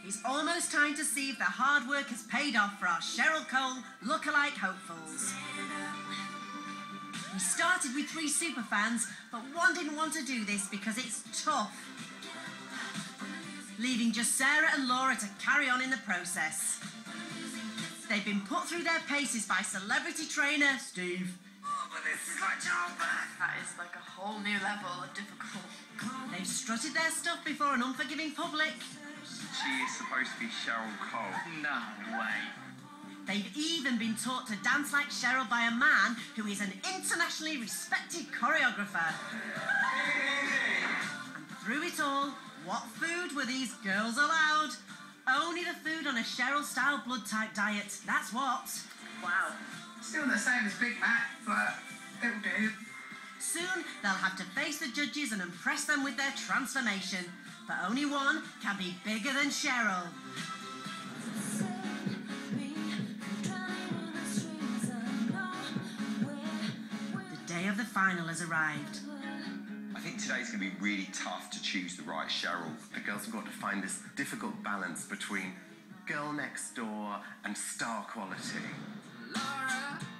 It's almost time to see if the hard work has paid off for our Cheryl Cole lookalike hopefuls. We started with 3 superfans, but one didn't want to do this because it's tough, leaving just Sarah and Laura to carry on in the process. They've been put through their paces by celebrity trainer Steve. Oh, but this is like childbirth. That is like a whole new level of difficult. They've strutted their stuff before an unforgiving public. She is supposed to be Cheryl Cole. No way. They've even been taught to dance like Cheryl by a man who is an internationally respected choreographer. And through it all, what food were these girls allowed? Only the food on a Cheryl-style blood type diet. That's what. Wow. Still the same as Big Mac, but it'll do. Soon, they'll have to face the judges and impress them with their transformation. But only one can be bigger than Cheryl. The day of the final has arrived. I think today's going to be really tough to choose the right Cheryl. The girls have got to find this difficult balance between girl next door and star quality.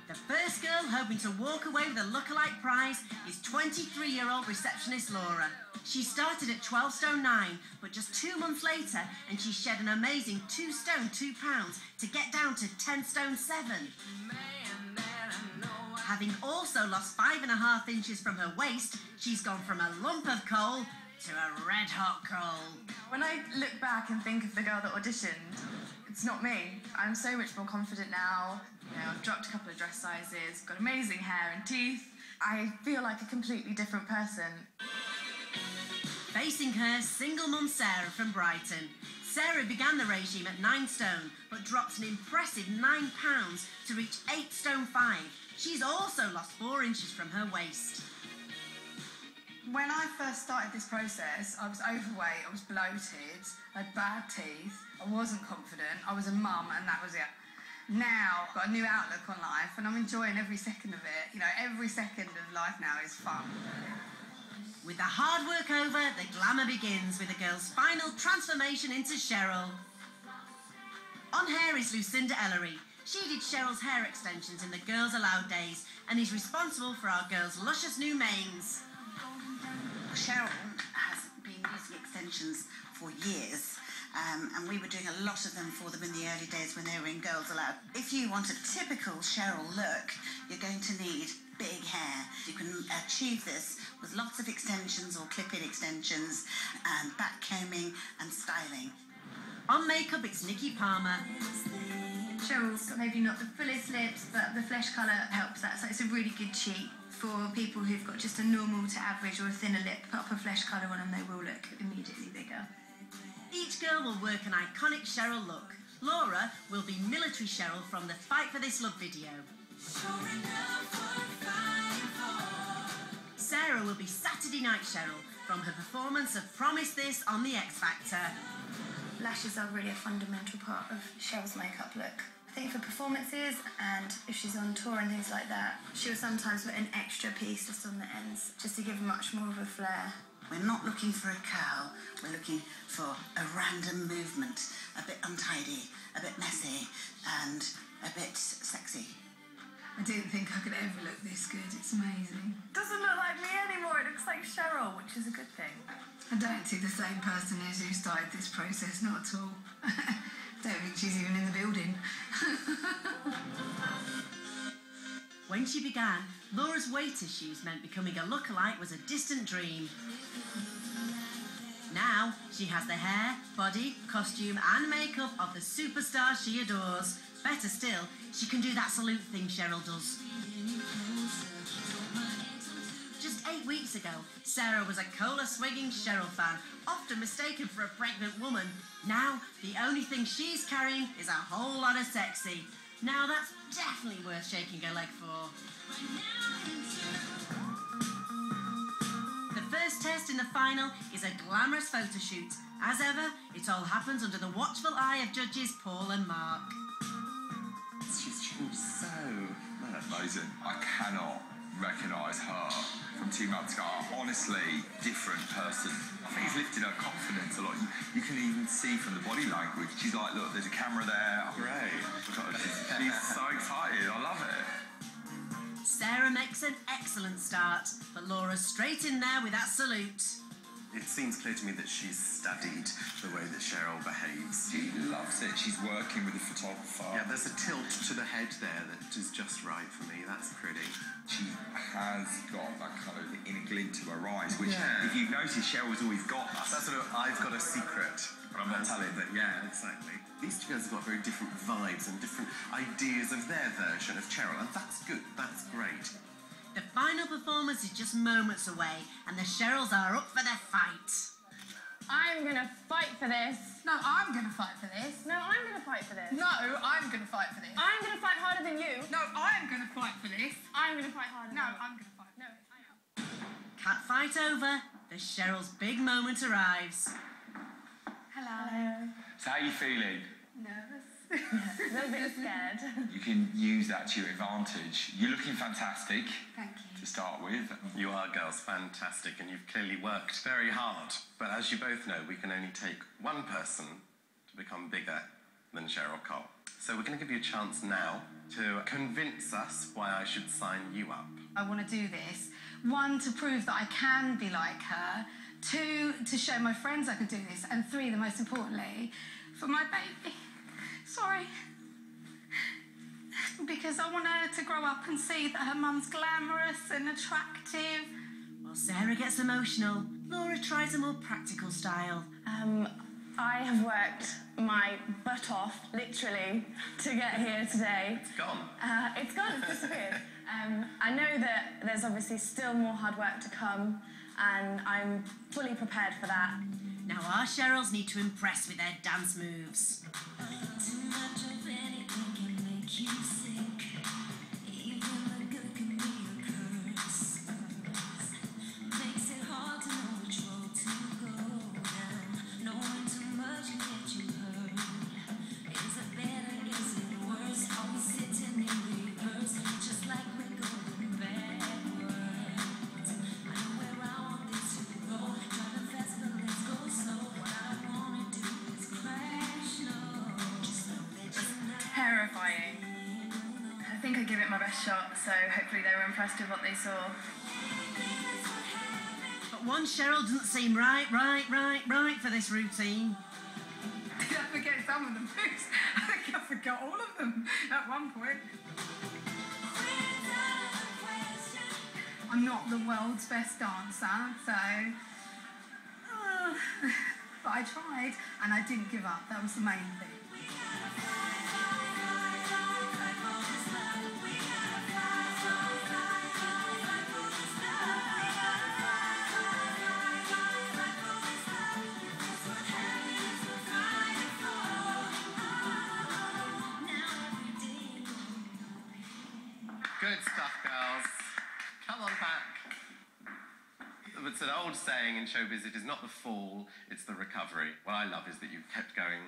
The first girl hoping to walk away with a lookalike prize is 23-year-old receptionist Laura. She started at 12 stone 9, but just 2 months later, and she shed an amazing 2 stone 2 pounds to get down to 10 stone 7. Having also lost 5.5 inches from her waist, she's gone from a lump of coal to a red-hot coal. When I look back and think of the girl that auditioned, it's not me. I'm so much more confident now. You know, I've dropped a couple of dress sizes, got amazing hair and teeth. I feel like a completely different person. Facing her, single mum Sarah from Brighton. Sarah began the regime at 9 stone, but dropped an impressive 9 pounds to reach 8 stone 5. She's also lost 4 inches from her waist. When I first started this process, I was overweight, I was bloated, I had bad teeth, I wasn't confident, I was a mum, and that was it. Now, I've got a new outlook on life, and I'm enjoying every second of it. You know, every second of life now is fun. With the hard work over, the glamour begins with the girl's final transformation into Cheryl. On hair is Lucinda Ellery. She did Cheryl's hair extensions in the Girls Aloud days and is responsible for our girls' luscious new manes. Cheryl has been using extensions for years, and we were doing a lot of them for them in the early days when they were in Girls Aloud. If you want a typical Cheryl look, you're going to need big hair. You can achieve this with lots of extensions or clip-in extensions and back combing and styling. On makeup, it's Nikki Palmer. Cheryl's got maybe not the fullest lips, but the flesh colour helps that, so it's a really good cheat for people who've got just a normal to average or a thinner lip. Put a flesh colour on and they will look immediately bigger. Each girl will work an iconic Cheryl look. Laura will be military Cheryl from the Fight for This Love video. Sarah will be Saturday Night Cheryl from her performance of Promise This on The X Factor. Lashes are really a fundamental part of Cheryl's makeup look. I think for performances and if she's on tour and things like that, she'll sometimes put an extra piece just on the ends, just to give much more of a flair. We're not looking for a curl, we're looking for a random movement, a bit untidy, a bit messy, and a bit sexy. I didn't think I could ever look this good, it's amazing. Doesn't look like me anymore, it looks like Cheryl, which is a good thing. I don't see the same person as who started this process, not at all. Don't think she's even in the building. When she began, Laura's weight issues meant becoming a lookalike was a distant dream. Now, she has the hair, body, costume and makeup of the superstar she adores. Better still, she can do that salute thing Cheryl does. Just 8 weeks ago, Sarah was a cola-swigging Cheryl fan, often mistaken for a pregnant woman. Now, the only thing she's carrying is a whole lot of sexy. Now that's definitely worth shaking her leg for. The first test in the final is a glamorous photo shoot. As ever, it all happens under the watchful eye of judges Paul and Mark. She's changed so much. Amazing. I cannot recognise her from 2 months ago. Honestly, different person. I think he's lifted her confidence a lot. You can even see from the body language. She's like, look, there's a camera there. Great. She's so excited. I love it. Sarah makes an excellent start, but Laura's straight in there with that salute. It seems clear to me that she's studied the way that Cheryl behaves. She loves it. She's working with a photographer. Yeah, there's a tilt to the head there that is just right for me. That's pretty. She has got that kind of inner glint to her eyes, which, if you've noticed, Cheryl's always got that. That's sort of, I've got a secret, but I'm not telling that. Yeah, exactly. These two girls have got very different vibes and different ideas of their version of Cheryl, and that's good. That's great. The final performance is just moments away, and the Cheryls are up for their fight. I'm gonna fight for this. No, I'm going to fight for this. No, I'm gonna fight for this. No, I'm going to fight for this. I'm gonna fight harder than you. No, I'm going to fight for this. I'm gonna fight harder No, than you. I'm going to fight. No, I am. Cat fight over, the Cheryl's big moment arrives. Hello. So how are you feeling? Nervous. A little bit scared. You can use that to your advantage. You're looking fantastic Thank you. to start with. You are, girls, fantastic, and you've clearly worked very hard. But as you both know, we can only take one person to become bigger than Cheryl Cole. So we're going to give you a chance now to convince us why I should sign you up. I want to do this. 1, to prove that I can be like her. 2, to show my friends I could do this. And 3, the most importantly, for my baby. Sorry. Because I want her to grow up and see that her mum's glamorous and attractive. While Sarah gets emotional, Laura tries a more practical style. I have worked my butt off, literally, to get here today. It's gone. It's gone, it's disappeared. I know that there's obviously still more hard work to come, and I'm fully prepared for that. Now our Cheryls need to impress with their dance moves. Terrifying. I think I give it my best shot, so hopefully they were impressed with what they saw. But one Cheryl doesn't seem right for this routine. Did I forget some of the moves? I think I forgot all of them at one point. I'm not the world's best dancer, so... but I tried, and I didn't give up. That was the main thing. Good stuff, girls. Come on back. It's an old saying in showbiz, it is not the fall, it's the recovery. What I love is that you've kept going